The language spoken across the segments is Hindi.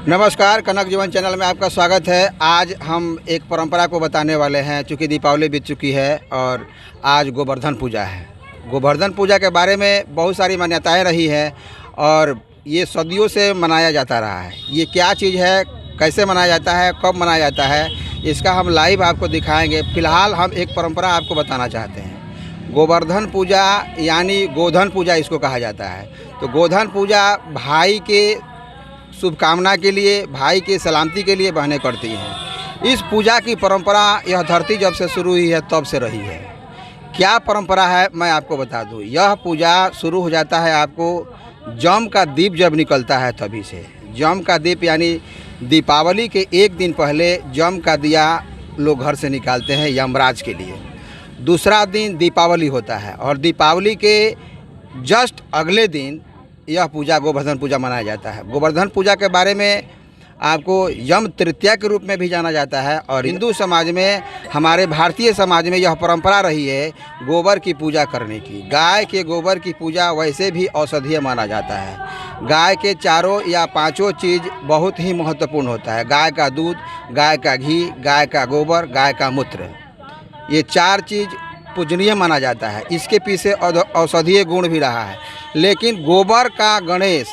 नमस्कार, कनक जीवन चैनल में आपका स्वागत है। आज हम एक परंपरा को बताने वाले हैं। चूँकि दीपावली बीत चुकी है और आज गोवर्धन पूजा है। गोवर्धन पूजा के बारे में बहुत सारी मान्यताएं रही हैं और ये सदियों से मनाया जाता रहा है। ये क्या चीज़ है, कैसे मनाया जाता है, कब मनाया जाता है, इसका हम लाइव आपको दिखाएंगे। फ़िलहाल हम एक परंपरा आपको बताना चाहते हैं। गोवर्धन पूजा यानी गोधन पूजा इसको कहा जाता है। तो गोधन पूजा भाई के शुभकामना के लिए, भाई की सलामती के लिए बहनें करती हैं। इस पूजा की परंपरा यह धरती जब से शुरू हुई है तब से रही है। क्या परंपरा है मैं आपको बता दूं। यह पूजा शुरू हो जाता है आपको जम का दीप जब निकलता है तभी से। जम का दीप यानी दीपावली के एक दिन पहले जम का दिया लोग घर से निकालते हैं यमराज के लिए। दूसरा दिन दीपावली होता है और दीपावली के जस्ट अगले दिन यह पूजा गोवर्धन पूजा मनाया जाता है। गोवर्धन पूजा के बारे में आपको यम तृतीया के रूप में भी जाना जाता है। और हिंदू समाज में, हमारे भारतीय समाज में यह परंपरा रही है गोबर की पूजा करने की। गाय के गोबर की पूजा वैसे भी औषधीय माना जाता है। गाय के चारों या पांचों चीज़ बहुत ही महत्वपूर्ण होता है। गाय का दूध, गाय का घी, गाय का गोबर, गाय का मूत्र, ये चार चीज़ पूजनीय माना जाता है। इसके पीछे औषधीय गुण भी रहा है। लेकिन गोबर का गणेश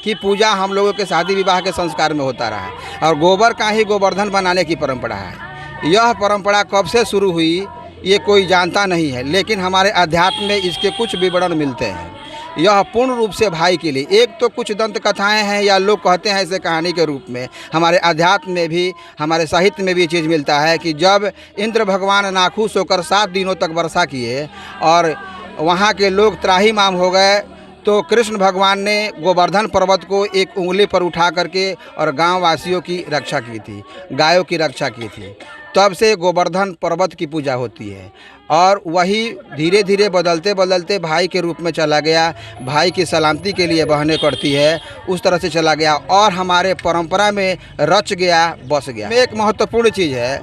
की पूजा हम लोगों के शादी विवाह के संस्कार में होता रहा है और गोबर का ही गोवर्धन बनाने की परंपरा है। यह परंपरा कब से शुरू हुई ये कोई जानता नहीं है, लेकिन हमारे अध्यात्म में इसके कुछ विवरण मिलते हैं। यह पूर्ण रूप से भाई के लिए, एक तो कुछ दंत कथाएं हैं या लोग कहते हैं ऐसे कहानी के रूप में। हमारे अध्यात्म में भी, हमारे साहित्य में भी ये चीज़ मिलता है कि जब इंद्र भगवान नाखुश होकर 7 दिनों तक वर्षा किए और वहाँ के लोग त्राहिमाम हो गए, तो कृष्ण भगवान ने गोवर्धन पर्वत को एक उंगली पर उठा करके और गांव वासियों की रक्षा की थी, गायों की रक्षा की थी। तब से गोवर्धन पर्वत की पूजा होती है और वही धीरे धीरे बदलते बदलते भाई के रूप में चला गया। भाई की सलामती के लिए बहनें करती है, उस तरह से चला गया और हमारे परंपरा में रच गया, बस गया। एक महत्वपूर्ण चीज़ है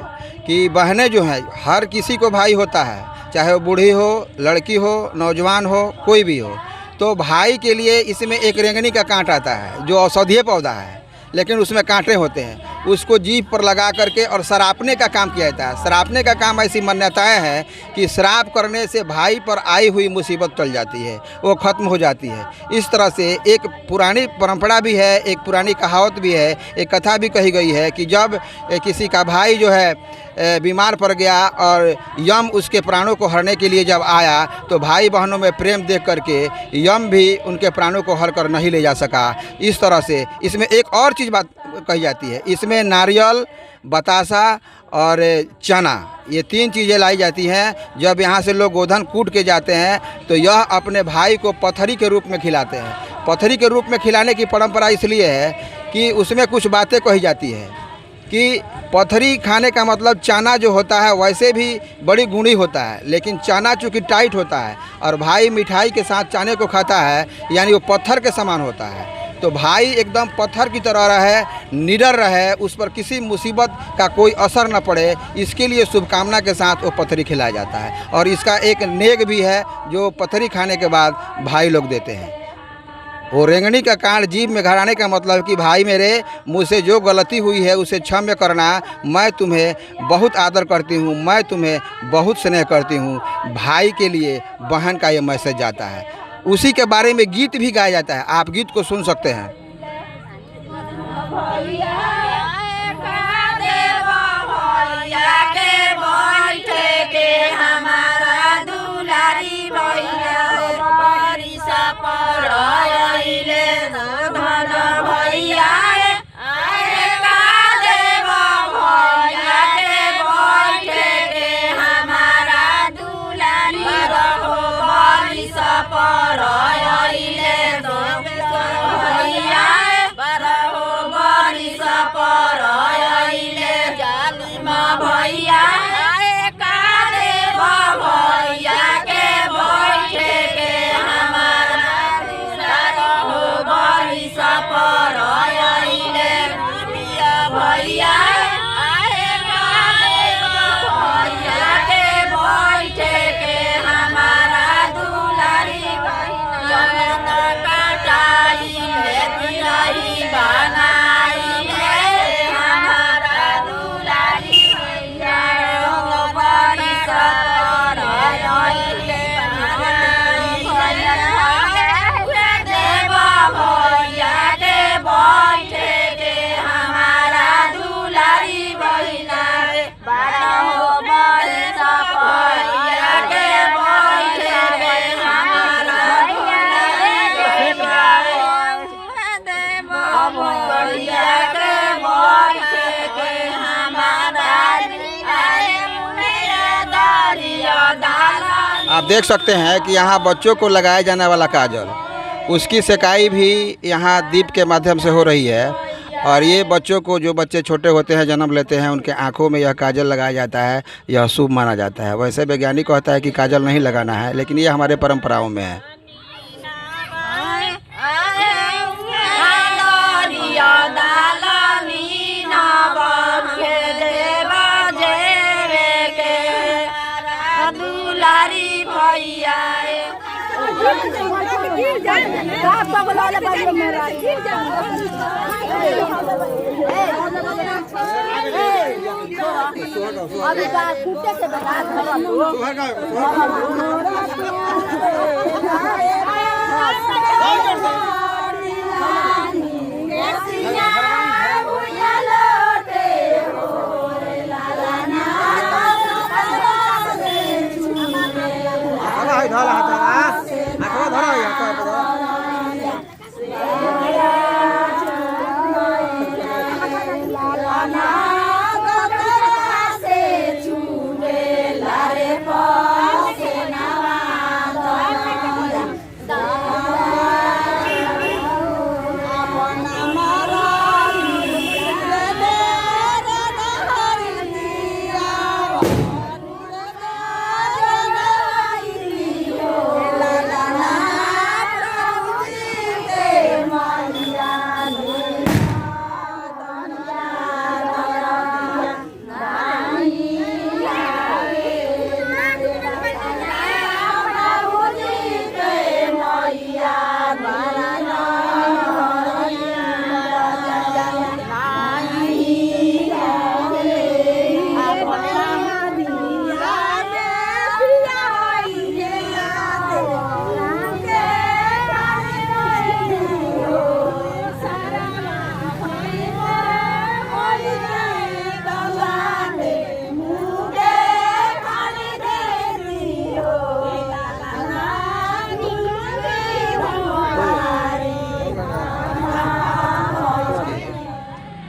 कि बहनें जो हैं, हर किसी को भाई होता है, चाहे वो बूढ़ी हो, लड़की हो, नौजवान हो, कोई भी हो। तो भाई के लिए इसमें एक रेंगनी का कांट आता है जो औषधीय पौधा है, लेकिन उसमें कांटे होते हैं। उसको जीभ पर लगा करके और सरापने का काम किया जाता है। सरापने का काम, ऐसी मान्यताएं हैं कि श्राप करने से भाई पर आई हुई मुसीबत टल जाती है, वो ख़त्म हो जाती है। इस तरह से एक पुरानी परंपरा भी है, एक पुरानी कहावत भी है, एक कथा भी कही गई है कि जब किसी का भाई जो है बीमार पड़ गया और यम उसके प्राणों को हरने के लिए जब आया, तो भाई बहनों में प्रेम देख करके यम भी उनके प्राणों को हर कर नहीं ले जा सका। इस तरह से इसमें एक और चीज़ बात कही जाती है। इसमें नारियल, बतासा और चना, ये 3 चीज़ें लाई जाती हैं। जब यहाँ से लोग गोधन कूट के जाते हैं तो यह अपने भाई को पथरी के रूप में खिलाते हैं। पथरी के रूप में खिलाने की परंपरा इसलिए है कि उसमें कुछ बातें कही जाती है कि पथरी खाने का मतलब चना जो होता है वैसे भी बड़ी गुणी होता है, लेकिन चना चूँकि टाइट होता है और भाई मिठाई के साथ चने को खाता है, यानी वो पत्थर के समान होता है। तो भाई एकदम पत्थर की तरह रहे, निडर रहे, उस पर किसी मुसीबत का कोई असर न पड़े, इसके लिए शुभकामना के साथ वो पथरी खिलाया जाता है। और इसका एक नेग भी है जो पथरी खाने के बाद भाई लोग देते हैं। वो रेंगनी का कांड जीभ में घराने का मतलब कि भाई मेरे, मुझसे जो गलती हुई है उसे क्षम्य करना, मैं तुम्हें बहुत आदर करती हूँ, मैं तुम्हें बहुत स्नेह करती हूँ। भाई के लिए बहन का ये मैसेज जाता है। उसी के बारे में गीत भी गाया जाता है, आप गीत को सुन सकते हैं। देख सकते हैं कि यहाँ बच्चों को लगाया जाने वाला काजल, उसकी सेकाई भी यहाँ दीप के माध्यम से हो रही है। और ये बच्चों को, जो बच्चे छोटे होते हैं, जन्म लेते हैं, उनके आँखों में यह काजल लगाया जाता है, यह शुभ माना जाता है। वैसे वैज्ञानिक कहता है कि काजल नहीं लगाना है, लेकिन ये हमारे परंपराओं में है।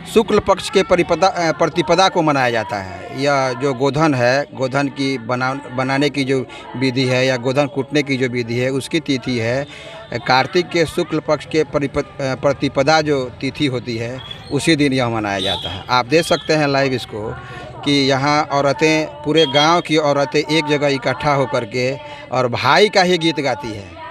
शुक्ल पक्ष के प्रतिपदा को मनाया जाता है। यह जो गोधन है, गोधन की बनाने की जो विधि है, या गोधन कूटने की जो विधि है, उसकी तिथि है कार्तिक के शुक्ल पक्ष के प्रतिपदा जो तिथि होती है, उसी दिन यह मनाया जाता है। आप देख सकते हैं लाइव इसको कि यहाँ औरतें, पूरे गांव की औरतें एक जगह इकट्ठा होकर के और भाई का ही गीत गाती है।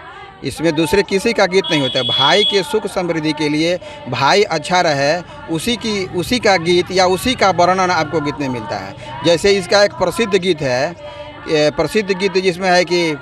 इसमें दूसरे किसी का गीत नहीं होता है। भाई के सुख समृद्धि के लिए, भाई अच्छा रहे, उसी का गीत या उसी का वर्णन आपको गीत में मिलता है। जैसे इसका एक प्रसिद्ध गीत है, प्रसिद्ध गीत जिसमें है कि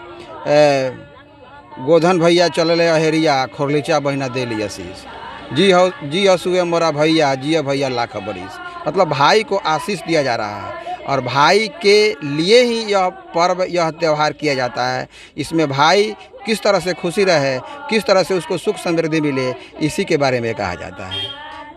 गोधन भैया चलले अहेरिया, खोरलीचा बहिना दे लिया शीश, जी हसुए मोरा भैया, जिया भैया लाख बरिस। मतलब भाई को आशीष दिया जा रहा है और भाई के लिए ही यह पर्व, यह त्यौहार किया जाता है। इसमें भाई किस तरह से खुशी रहे, किस तरह से उसको सुख समृद्धि मिले, इसी के बारे में कहा जाता है।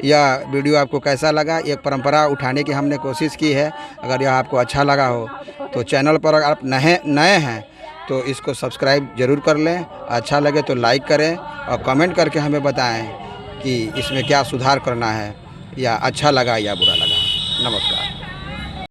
यह वीडियो आपको कैसा लगा? एक परंपरा उठाने की हमने कोशिश की है। अगर यह आपको अच्छा लगा हो तो चैनल पर अगर आप नए हैं तो इसको सब्सक्राइब ज़रूर कर लें। अच्छा लगे तो लाइक करें और कमेंट करके हमें बताएं कि इसमें क्या सुधार करना है, या अच्छा लगा या बुरा लगा। नमस्कार।